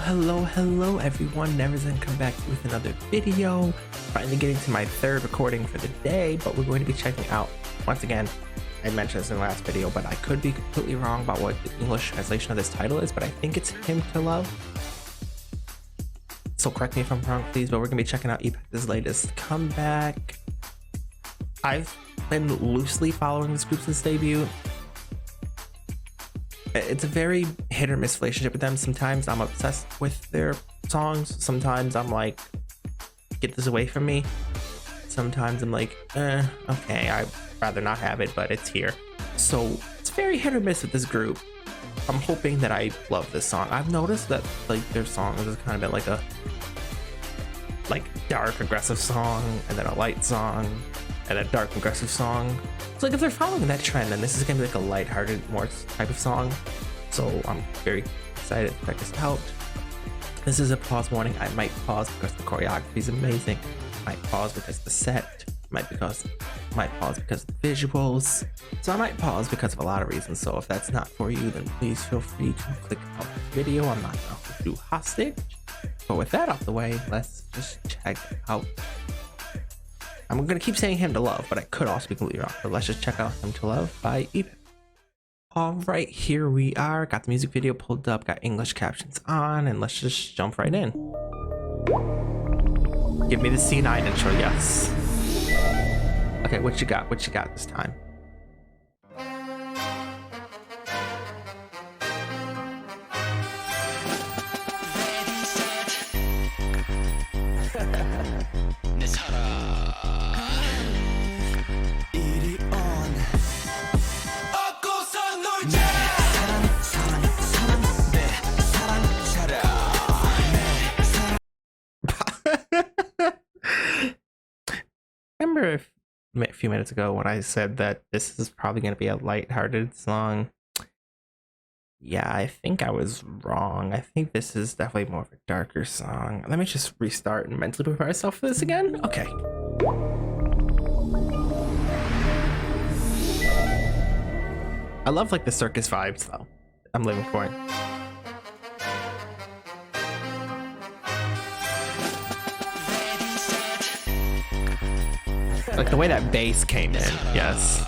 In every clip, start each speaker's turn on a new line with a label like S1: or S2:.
S1: Hello everyone, Neverzen come back with another video. Finally getting to my third recording for the day, but we're going to be checking out, once again, I mentioned this in the last video, but I could be completely wrong about what the English translation of this title is, but I think it's Hymn to Love. So correct me if I'm wrong, please, but we're going to be checking out Epex's latest comeback. I've been loosely following this group since debut. It's a very hit or miss relationship with them. Sometimes I'm obsessed with their songs. Sometimes I'm like, get this away from me. Sometimes I'm like, okay, I'd rather not have it, but it's here. So it's very hit or miss with this group. I'm hoping that I love this song. I've noticed that like their songs is kind of been like a dark aggressive song, and then a light song, and a dark aggressive song. So like if they're following that trend, then this is gonna be like a lighthearted, more type of song. So I'm very excited to check this out. This is a pause warning. I might pause because the choreography is amazing. I might pause because the set. Might pause because of the visuals. So I might pause because of a lot of reasons. So if that's not for you, then please feel free to click out the video. I'm not gonna hold you hostage. But with that out the way, let's just check out. I'm gonna keep saying Hymn to Love, but I could also be completely wrong. But let's just check out Hymn to Love by Epex. All right, here we are. Got the music video pulled up, got English captions on, and let's just jump right in. Give me the C9 intro, yes. Okay, what you got? What you got this time? Remember a few minutes ago when I said that this is probably going to be a lighthearted song? Yeah, I think I was wrong. I think this is definitely more of a darker song. Let me just restart and mentally prepare myself for this again. Okay. I love like the circus vibes though. I'm living for it. Like the way that bass came in, yes.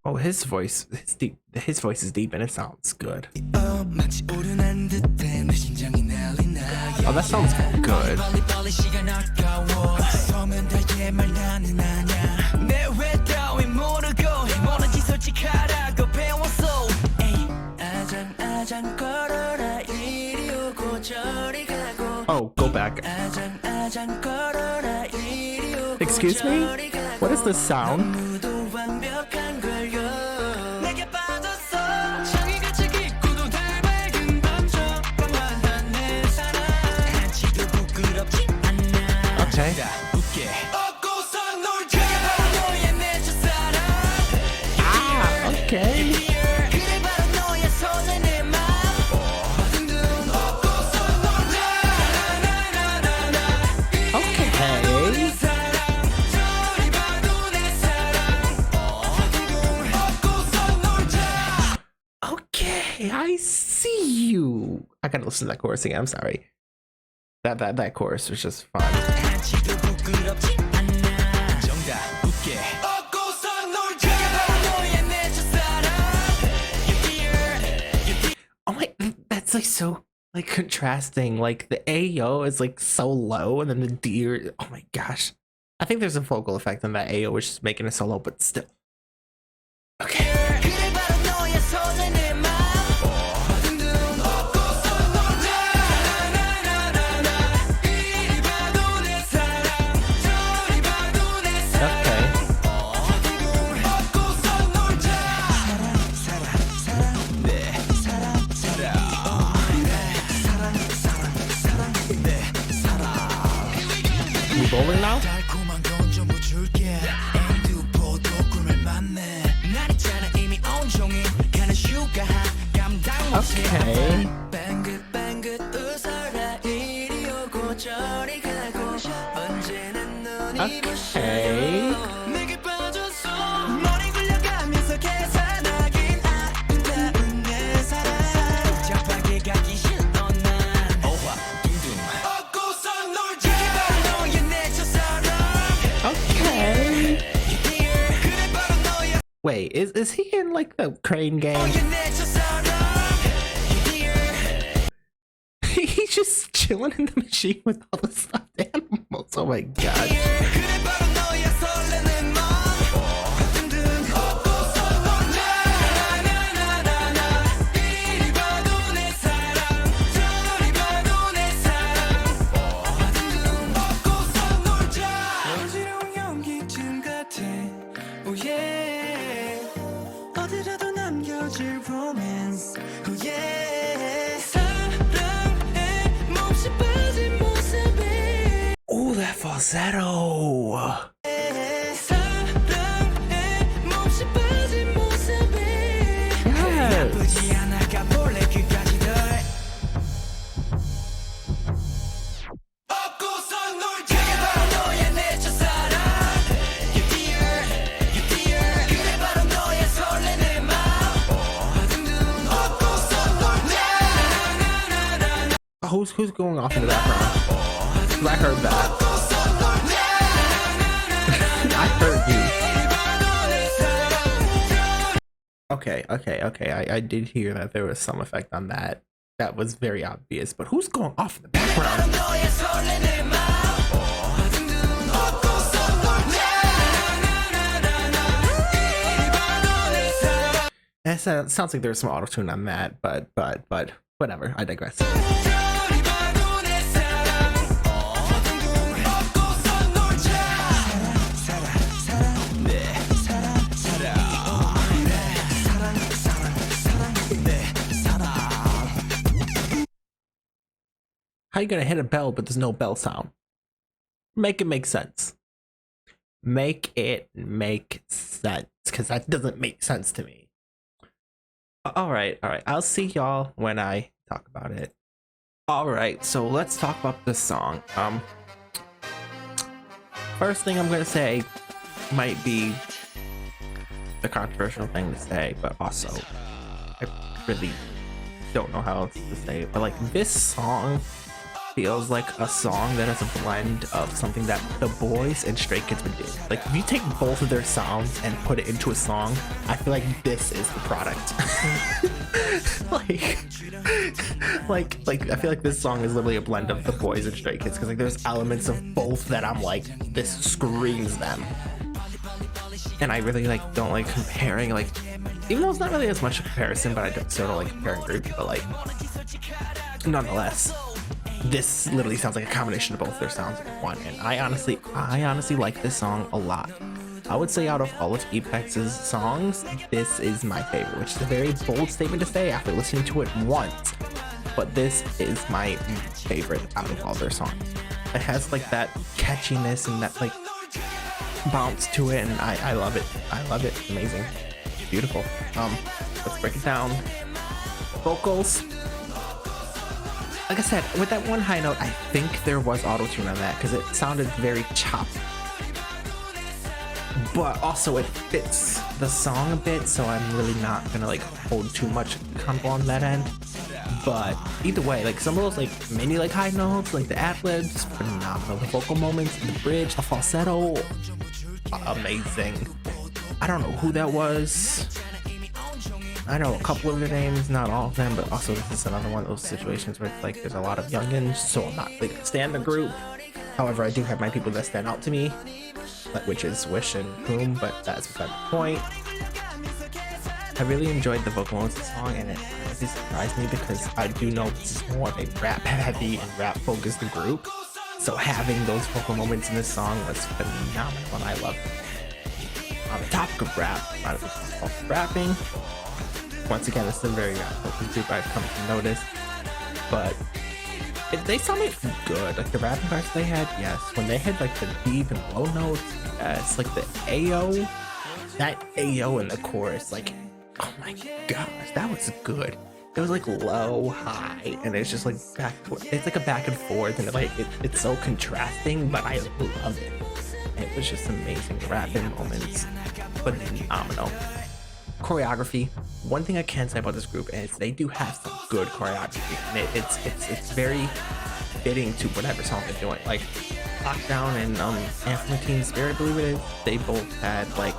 S1: Oh, his voice is deep and it sounds good. Oh, that sounds good. Oh, go back. Excuse me? What is this sound? Okay. Ah, okay. Okay, I see you. I gotta listen to that chorus again. I'm sorry. That chorus was just fun. Oh my, that's like so like contrasting. Like the AO is like so low, and then the D. Oh my gosh, I think there's a vocal effect on that AO, which is making it so low, but still. Okay. Rolling now? Okay. Okay. Okay. Wait, is he in like the crane game? He's just chilling in the machine with all the stuffed animals. Oh my god. Oh, that falsetto. Who's going off in the background? I heard that. I heard you. Okay. I did hear that there was some effect on that. That was very obvious. But who's going off in the background? That sounds like there's some auto-tune on that, but whatever. I digress. How you gonna hit a bell but there's no bell sound? Make it make sense. Make it make sense, because that doesn't make sense to me. All right. I'll see y'all when I talk about it. All right, so let's talk about this song. First thing I'm gonna say might be the controversial thing to say, but also I really don't know how else to say it. But like, this song feels like a song that is a blend of something that the boys and Stray Kids would do. Like, if you take both of their sounds and put it into a song, I feel like this is the product. like I feel like this song is literally a blend of the boys and Stray Kids, because like there's elements of both that I'm like, this screams them. And I really like don't like comparing, like, even though it's not really as much a comparison, but I still don't like comparing groups, but like, nonetheless, this literally sounds like a combination of both their sounds in one. And I honestly like this song a lot. I would say out of all of Epex's songs, this is my favorite, which is a very bold statement to say after listening to it once, but this is my favorite out of all their songs. It has like that catchiness and that like bounce to it, and I love it. It's amazing. It's beautiful. Let's break it down. Vocals. Like I said, with that one high note, I think there was auto-tune on that because it sounded very choppy. But also it fits the song a bit, so I'm really not gonna like hold too much convo on that end. But either way, like some of those like mini like high notes, like the ad-libs, phenomenal. The vocal moments, the bridge, the falsetto, amazing. I don't know who that was. I know a couple of their names, not all of them, but also this is another one of those situations where it's like there's a lot of youngins, so I'm not like stand the group. However, I do have my people that stand out to me, which is Wish and Boom, but that's beside the point. I really enjoyed the vocal notes of the song, and it honestly surprised me because I do know this is more of a rap heavy and rap focused group. So having those vocal moments in this song was phenomenal, and I loved it. On the topic of rap, I was rapping. Once again, this is a very rap focused group I've come to notice, but they sounded good. Like the rapping parts they had, yes. When they had like the deep and low notes, yes. Like the AO, that AO in the chorus, like, oh my gosh, that was good. It was like low, high, and it's just like it's like a back and forth, and like it's so contrasting, but I love it. It was just amazing. The rapping moments, but phenomenal. Choreography. One thing I can say about this group is they do have some good choreography, and it's very fitting to whatever song they're doing. Like Lockdown and Anthem of Teen Spirit, I believe it is. They both had like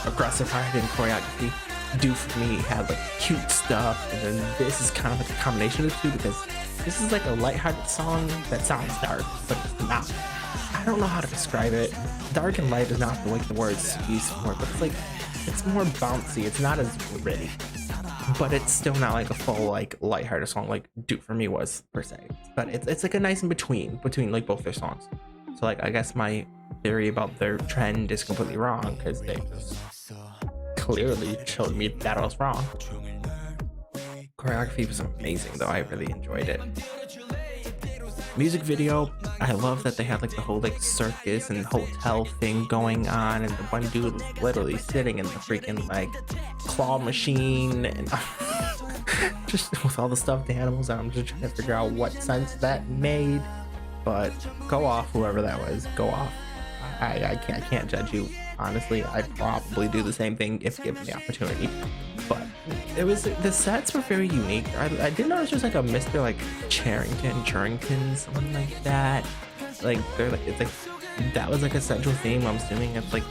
S1: aggressive hard-hitting choreography. Do For Me had like cute stuff, and then this is kind of like a combination of the two, because this is like a lighthearted song that sounds dark, but it's not. I don't know how to describe it. Dark and light is not the like the words used for it, but it's like it's more bouncy. It's not as gritty, but it's still not like a full like lighthearted song like Do For Me was per se. But it's like a nice in between like both their songs. So like I guess my theory about their trend is completely wrong, because they just clearly showed me that I was wrong. Choreography was amazing though. I really enjoyed it. Music video, I love that they had like the whole like circus and hotel thing going on, and the one dude was literally sitting in the freaking like claw machine, and just with all the stuffed animals. I'm just trying to figure out what sense that made, but go off, whoever that was, go off. I can't judge you. Honestly, I'd probably do the same thing if given the opportunity. But it was, the sets were very unique. I did notice there's like a Mr. like Charrington, something like that. Like they're like, it's like that was like a central theme. I'm assuming it's like,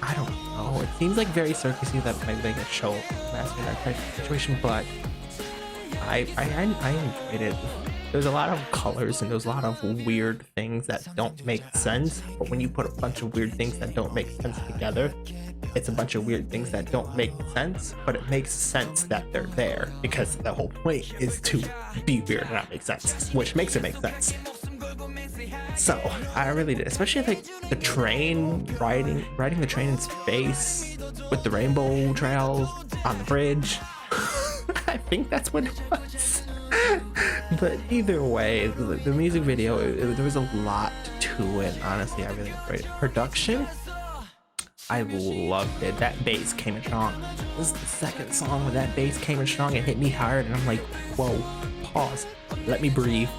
S1: I don't know. It seems like very circusy, that might make a show masking that type of situation. But I enjoyed it. There's a lot of colors and there's a lot of weird things that don't make sense, but when you put a bunch of weird things that don't make sense together, it's a bunch of weird things that don't make sense, but it makes sense that they're there, because the whole point is to be weird and not make sense, which makes it make sense. So I really did, especially like the train, riding the train in space with the rainbow trails on the bridge. I think that's what it was. But either way, the music video, there was a lot to it. Honestly, I really enjoyed it. Production, I loved it. That bass came in strong. This is the second song where that bass came in strong and hit me hard, and I'm like, whoa, pause, let me breathe.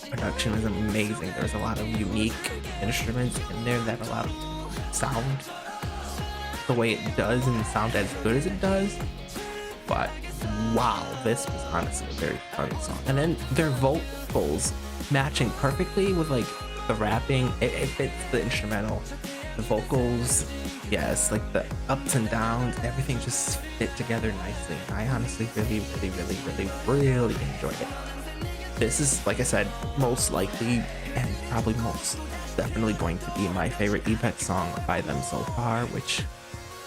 S1: Production is amazing. There's a lot of unique instruments in there that allow it to sound the way it does and sound as good as it does. But wow, this was honestly a very fun song. And then their vocals matching perfectly with like the rapping. It fits the instrumental. The vocals, yes, like the ups and downs, everything just fit together nicely. I honestly really enjoyed it. This is, like I said, most likely and probably most definitely going to be my favorite Epex song by them so far, which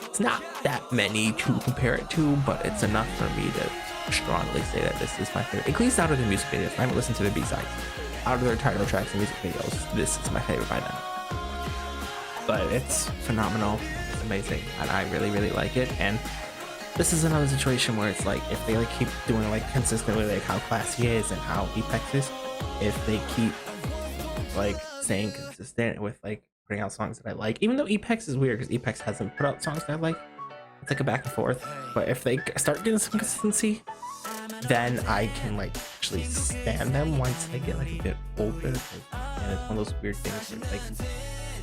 S1: it's not that many to compare it to, but it's enough for me to strongly say that this is my favorite. At least out of the music videos. I haven't listened to the B-sides. Out of their title tracks and music videos, this is my favorite by them. But it's phenomenal. It's amazing, and I really like it. And this is another situation where it's like, if they like keep doing like consistently like how Classy is and how Epex is, if they keep like staying consistent with like putting out songs that I like, even though Epex is weird because Epex hasn't put out songs that I like, it's like a back and forth. But if they start getting some consistency, then I can like actually stand them once they get like a bit older. And it's one of those weird things where it's like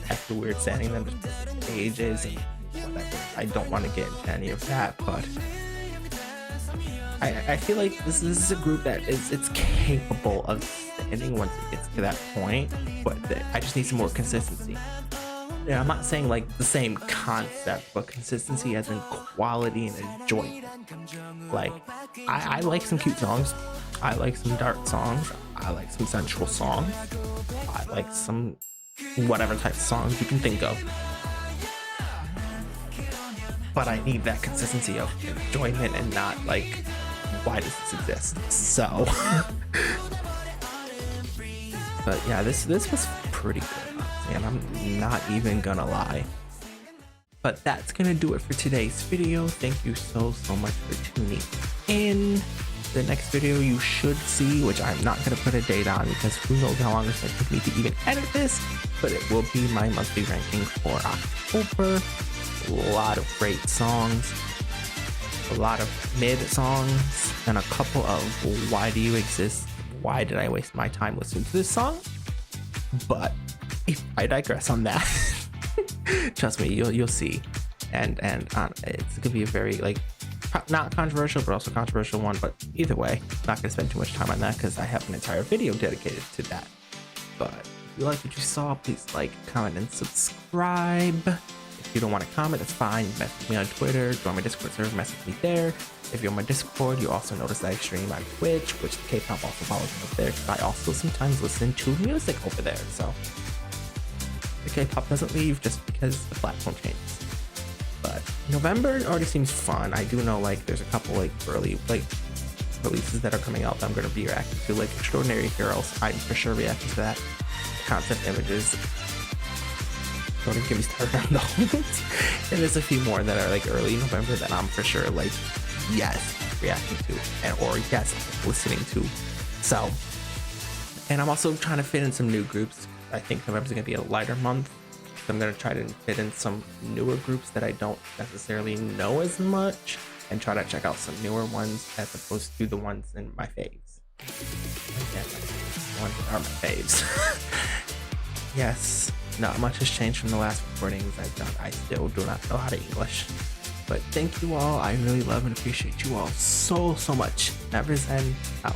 S1: after weird standing them just ages and whatever. I don't want to get into any of that, but I feel like this is a group that it's capable of standing once it gets to that point, but I just need some more consistency. Yeah, I'm not saying like the same concept, but consistency as in quality and enjoyment. Like I like some cute songs, I like some dark songs, I like some sensual songs, I like some whatever type of songs you can think of, but I need that consistency of enjoyment and not like, why does this exist? So but yeah, this was pretty good, and I'm not even gonna lie. But that's gonna do it for today's video. Thank you so much for tuning in. the next video you should see, which I'm not going to put a date on because who knows how long it's going to take me to even edit this, but it will be my monthly ranking for October. A lot of great songs, a lot of mid songs, and a couple of why do you exist, why did I waste my time listening to this song. But if I digress on that, trust me, you'll see. And it's gonna be a very like not controversial but also controversial one, but either way, not gonna spend too much time on that because I have an entire video dedicated to that. But if you like what you saw, please like, comment, and subscribe. If you don't want to comment, that's fine. Message me on Twitter, join my Discord server, message me there. If you're on my Discord, you also notice that I stream on Twitch, which the K-pop also follows me up there because I also sometimes listen to music over there. So the K-pop doesn't leave just because the platform changes. But November already seems fun. I do know like there's a couple like early like releases that are coming out that I'm going to be reacting to, like Extraordinary Heroes. I'm for sure reacting to that. Concept Images. Don't even get me started on those. And there's a few more that are like early November that I'm for sure like yes reacting to or yes listening to. So, and I'm also trying to fit in some new groups. I think November's gonna be a lighter month. So I'm gonna try to fit in some newer groups that I don't necessarily know as much and try to check out some newer ones as opposed to the ones in my faves. Again, the ones that are my faves. Yes. Not much has changed from the last recordings I've done. I still do not know how to English. But thank you all. I really love and appreciate you all so much. Never Zen out.